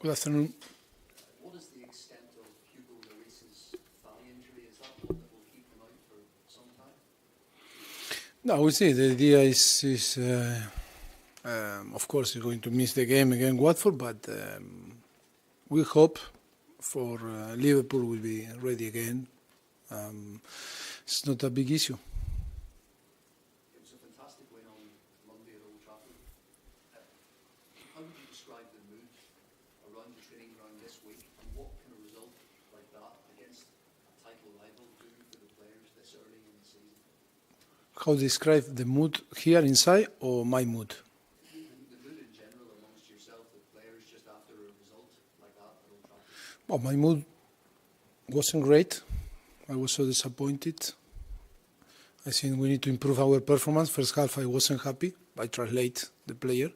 Good afternoon. What is the extent of Hugo Lloris's thigh injury? Is that one that will keep him out for some time? No, we see. The idea is of course, he's going to miss the game against Watford, but we hope for Liverpool will be ready again. It's not a big issue. It was a fantastic win on Monday at Old Trafford. How would you describe the mood around the training ground this week, and what can a result like that against a title rival do for the players this early in the season? How describe the mood here inside or my mood? The mood in general amongst yourself, the players, just after a result like that at Old Trafford. Well, my mood wasn't great. I was so disappointed. I think we need to improve our performance. First half I wasn't happy. I translate the player.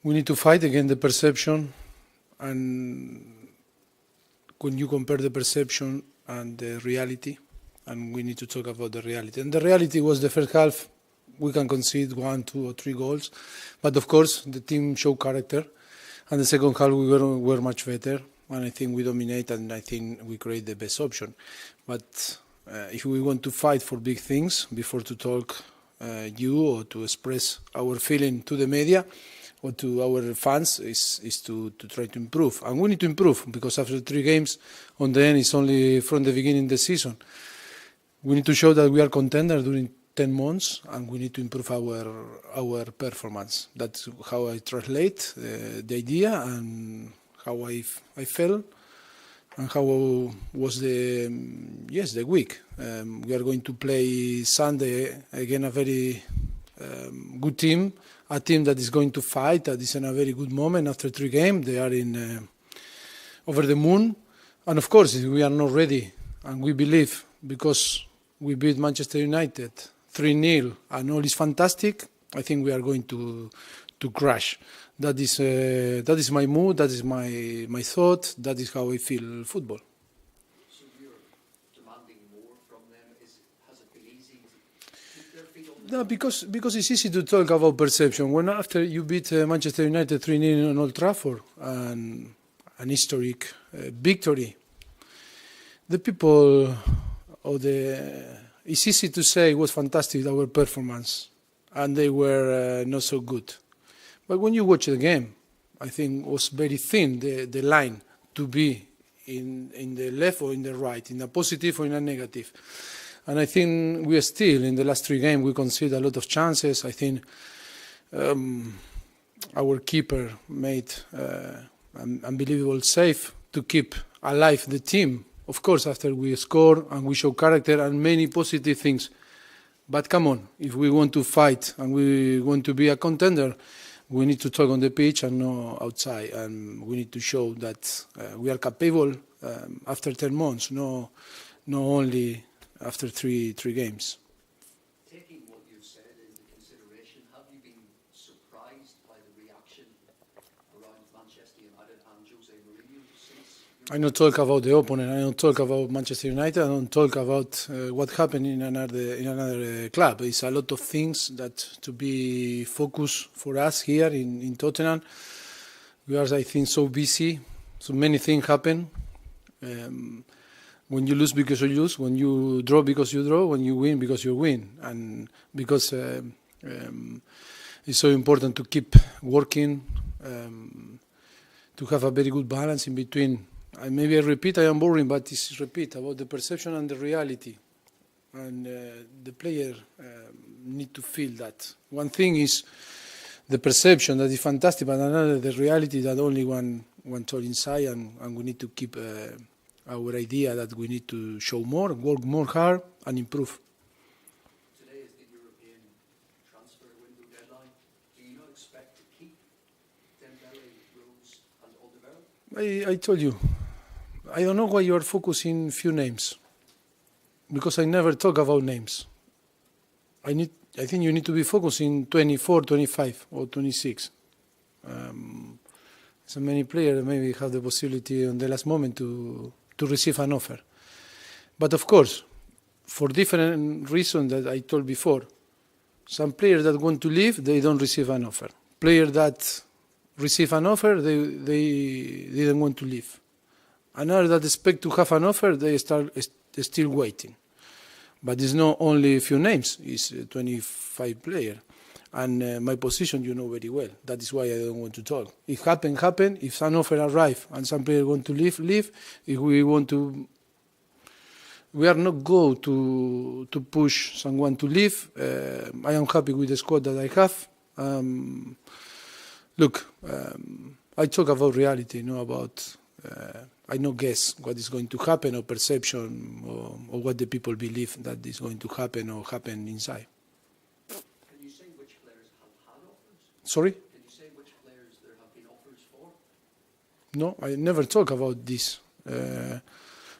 We need to fight against the perception, and when you compare the perception and the reality, and we need to talk about the reality. And the reality was the first half, we can concede 1, 2 or 3 goals. But of course, the team showed character. And the second half, we were much better. And I think we dominate, and I think we create the best option. But if we want to fight for big things, before to talk you or to express our feeling to the media or to our fans, is to try to improve. And we need to improve, because after 3 games, on the end, it's only from the beginning of the season. We need to show that we are contender during 10 months, and we need to improve our performance. That's how I translate the idea, and how I felt, and how was the week. We are going to play Sunday again, a very good team, a team that is going to fight, that is in a very good moment after 3 games. They are in over the moon, and of course we are not ready, and we believe, because we beat Manchester United 3-0 and all is fantastic, I think we are going to crash. That is my mood, that is my thought, that is how I feel football. So you're demanding more from them. Has it been easy to keep their feet on the No, because it's easy to talk about perception. When after you beat Manchester United 3-0 on Old Trafford, and an historic victory, the people it's easy to say it was fantastic, our performance, and they were not so good. But when you watch the game, I think it was very thin, the line to be in the left or in the right, in a positive or in a negative. And I think we are still, in the last 3 games, we conceded a lot of chances. I think our keeper made an unbelievable save to keep alive the team. Of course, after we score and we show character and many positive things. But come on, if we want to fight and we want to be a contender, we need to talk on the pitch and not outside. And we need to show that we are capable after 10 months, not only after three games. Taking what you've said into consideration, have you been surprised by the reaction around Manchester United and Jose Mourinho since? I don't talk about the opponent. I don't talk about Manchester United. I don't talk about what happened in another club. It's a lot of things that to be focused for us here in Tottenham. We are, I think, so busy. So many things happen. When you lose because you lose, when you draw because you draw, when you win because you win, and because it's so important to keep working, to have a very good balance in between. Maybe I repeat, I am boring, but it's repeat about the perception and the reality. And the player need to feel that. One thing is the perception, that is fantastic, but another, the reality, that only one told inside, and we need to keep our idea that we need to show more, work more hard, and improve. Today is the European transfer window deadline. Do you not expect to keep Dembele, Rose and Alderweireld? I told you, I don't know why you are focusing few names, because I never talk about names. I think you need to be focusing 24, 25 or 26. So many players maybe have the possibility on the last moment to receive an offer. But of course, for different reasons that I told before, some players that want to leave, they don't receive an offer. Players that receive an offer, they didn't want to leave. Another that expect to have an offer, they they're still waiting. But it's not only a few names, it's 25 players. And my position, you know very well. That is why I don't want to talk. If happen. If an offer arrive and some player want to leave. If we want to, we are not go to push someone to leave. I am happy with the squad that I have. I talk about reality, not about. I not guess what is going to happen or perception or what the people believe that is going to happen or happen inside. Can you say which players have had offers? Sorry? Can you say which players there have been offers for? No, I never talk about this.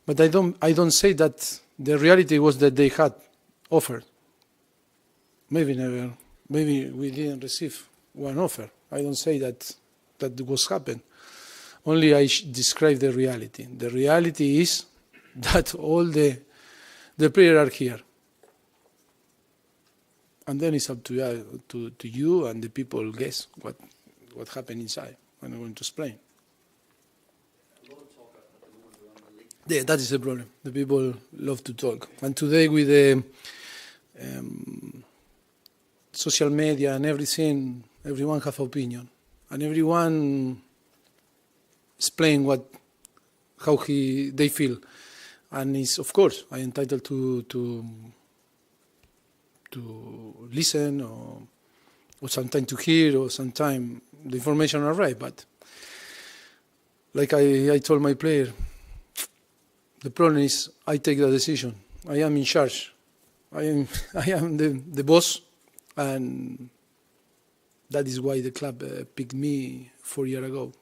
But I don't say that the reality was that they had offered. Maybe never. Maybe we didn't receive one offer. I don't say that was happened. Only I describe the reality. The reality is that all the players are here. And then it's up to you and the people guess what happened inside. And I'm going to explain. A lot of talk at the moment around the league. Yeah, that is the problem. The people love to talk. And today with the social media and everything, everyone have opinion. And everyone explain how they feel. And it's, of course, I'm entitled to listen or sometimes to hear or sometimes the information arrive. But like I told my player, the problem is I take the decision. I am in charge. I am the boss, and that is why the club picked me 4 years ago.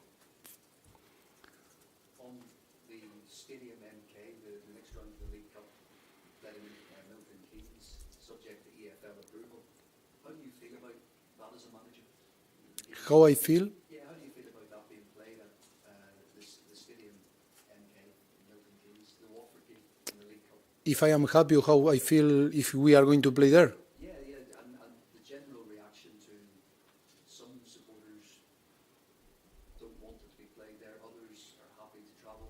On the Stadium MK, the next round of the League Cup, led in Milton Keynes, subject to EFL approval. How do you feel about that as a manager? How I feel? Yeah, how do you feel about that being played at the Stadium MK in Milton Keynes, the Watford team in the League Cup? If I am happy or how I feel if we are going to play there? Yeah, and the general reaction to some supporters don't want it to be played there, others are happy to travel.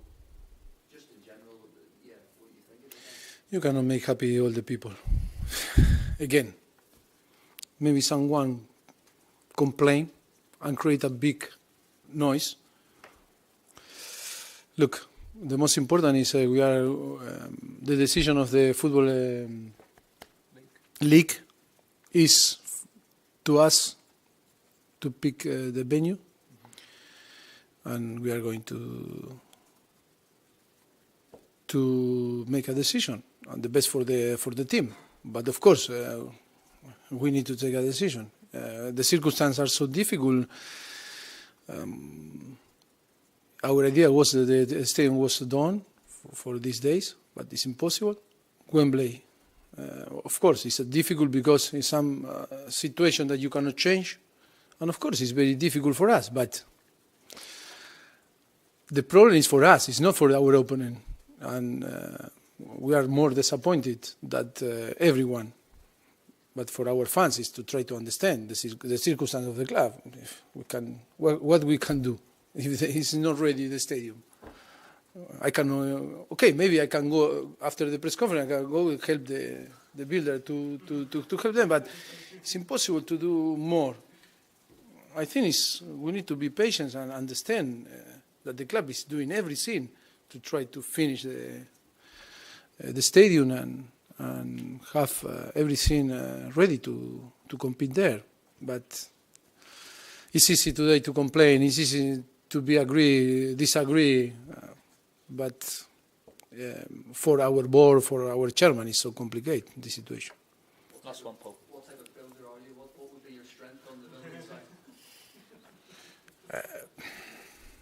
Just in general, yeah, what do you think about that? You cannot make happy all the people. Again, maybe someone complain and create a big noise. Look, the most important is we are the decision of the football league is to us to pick the venue, and we are going to make a decision and the best for the team. But of course, we need to take a decision. The circumstances are so difficult. Our idea was that the stadium was done for these days, but it's impossible. Wembley, of course, it's difficult because it's some situation that you cannot change. And of course, it's very difficult for us, but the problem is for us, it's not for our opponent. And we are more disappointed that everyone, but for our fans, is to try to understand the circumstance of the club. If we can, what we can do if it's not ready, the stadium. I can, okay, maybe I can go after the press conference, I can go and help the builder to help them, but it's impossible to do more. I think we need to be patient and understand that the club is doing everything to try to finish the stadium and have everything ready to compete there. But it's easy today to complain, it's easy to disagree, but for our board, for our chairman, it's so complicated, the situation. Last one, Paul. What type of builder are you? What would be your strength on the building side?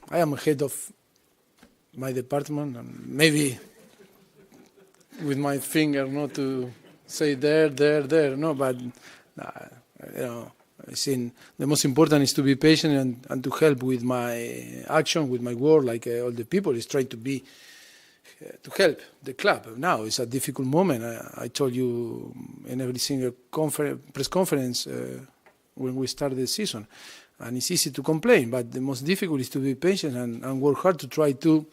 I am head of my department, and maybe with my finger not to say there, no, but I think the most important is to be patient and to help with my action, with my work, like all the people is trying to help the club. Now it's a difficult moment. I told you in every single press conference, when we start the season. And it's easy to complain, but the most difficult is to be patient and work hard to try to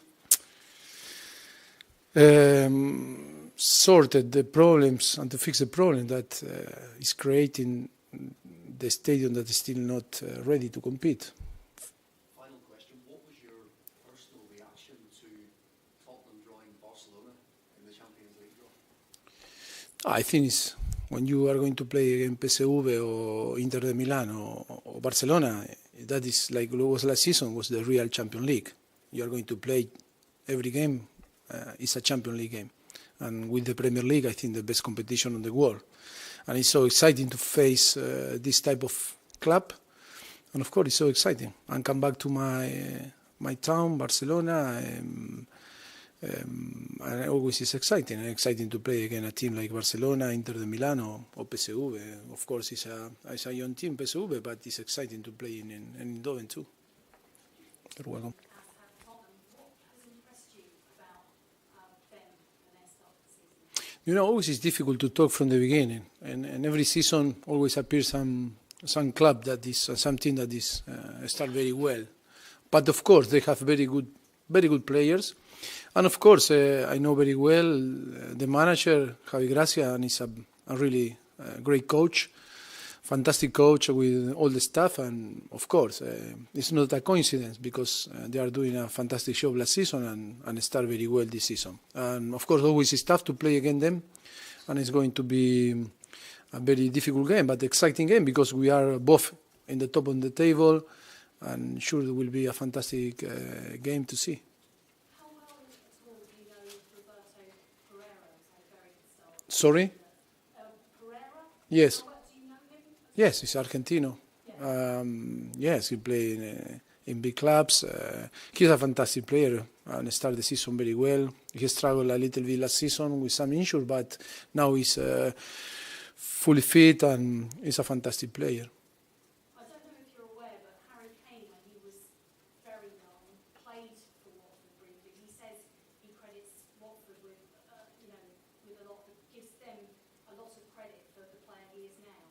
sort the problems and to fix the problem that is creating the stadium that is still not ready to compete. Final question, what was your personal reaction to Tottenham drawing Barcelona in the Champions League draw? I think it's when you are going to play against PSV or Inter de Milan or Barcelona, that is like it was last season, was the real Champions League. You are going to play every game, it's a Champions League game. And with the Premier League, I think the best competition in the world. And it's so exciting to face this type of club. And of course, it's so exciting. And come back to my town, Barcelona. And always it's exciting. And exciting to play against a team like Barcelona, Inter de Milan, or PSV. Of course, it's a young team, PSV, but it's exciting to play in Eindhoven too. You're welcome. You know, always it's difficult to talk from the beginning, and every season always appears some club that is some team that is start very well, but of course they have very good players, and of course I know very well the manager Javi Gracia, and he's a really great coach, fantastic coach with all the staff, and of course it's not a coincidence because they are doing a fantastic job last season and start very well this season. And of course always it's tough to play against them, and it's going to be a very difficult game, but exciting game because we are both in the top of the table, and sure it will be a fantastic game to see. How well at all do you know Roberto Pereira? Very good start. Sorry? Pereira? Yes. Yes, he's Argentino. Yes, he played in big clubs. He's a fantastic player and started the season very well. He struggled a little bit last season with some injury, but now he's fully fit and he's a fantastic player. I don't know if you're aware, but Harry Kane, when he was very young, played for Watford briefly. He says he credits Watford with, with a lot, gives them a lot of credit for the player he is now.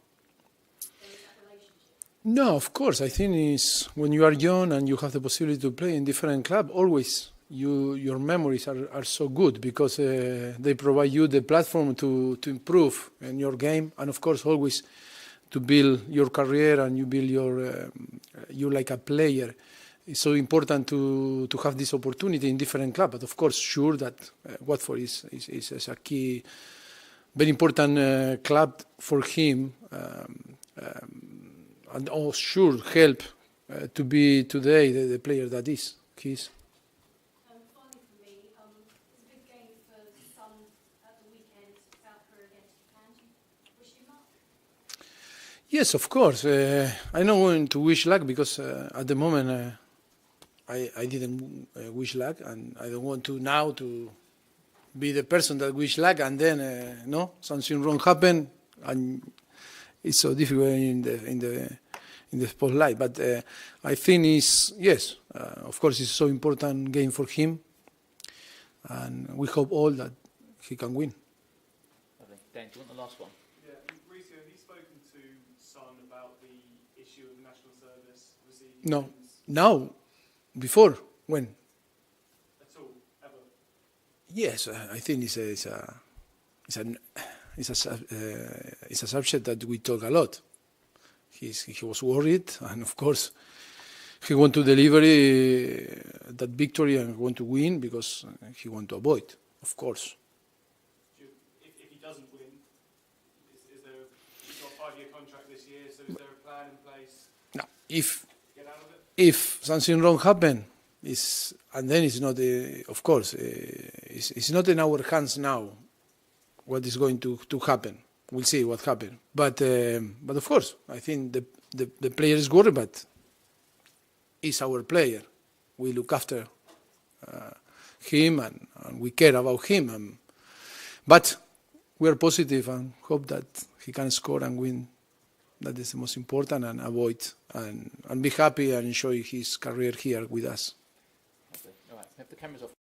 No, of course. I think it's when you are young and you have the possibility to play in different clubs, always your memories are so good because they provide you the platform to improve in your game, and of course always to build your career and you build you like a player. It's so important to have this opportunity in different clubs. But of course, sure that Watford is a key, very important club for him. And all sure help to be today the player that is. He's. Finally for me, it's a big game for the Sun at the weekend, South Korea against Japan. Wish you luck? Yes, of course. I'm not going to wish luck because at the moment I didn't wish luck, and I don't want to now to be the person that wish luck and then something wrong happen, and it's so difficult in the spotlight. But I think of course it's so important game for him, and we hope all that he can win. Lovely. Dan, do you want the last one? Yeah, Mauricio, have you spoken to Son about the issue of the national service? Obviously, No, now, before, when? At all, ever? Yes, I think it's a subject that we talk a lot. He was worried, and of course, he want to deliver that victory and want to win because he want to avoid, of course. If he doesn't win, is there? He's got a 5-year contract this year, so is there a plan in place? No, Get out of it? if something wrong happen, and then it's not. Of course, it's not in our hands now. What is going to happen? We'll see what happens. But of course, I think the player is worried, but he's our player. We look after him and we care about him. But we are positive and hope that he can score and win. That is the most important, and avoid and be happy and enjoy his career here with us. Okay. All right, have the cameras off.